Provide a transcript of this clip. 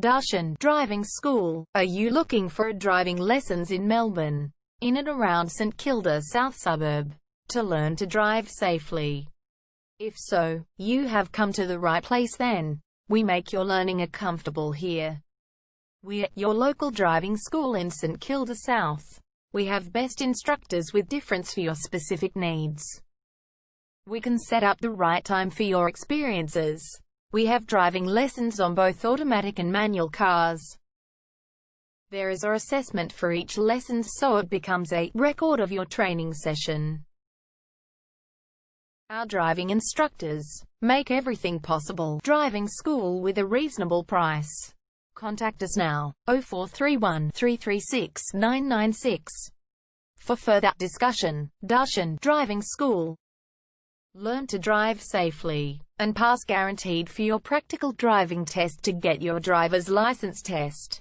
Darshan Driving School. Are you looking for driving lessons in Melbourne, in and around St Kilda South suburb, to learn to drive safely? If so, you have come to the right place then. We make your learning comfortable here. We're your local driving school in St Kilda South. We have best instructors with difference for your specific needs. We can set up the right time for your experiences. We have driving lessons on both automatic and manual cars. There is an assessment for each lesson, so it becomes a record of your training session. Our driving instructors make everything possible. Driving school with a reasonable price. Contact us now, 0431 336 996. For further discussion. Darshan Driving School. Learn to drive safely and pass guaranteed for your practical driving test to get your driver's license test.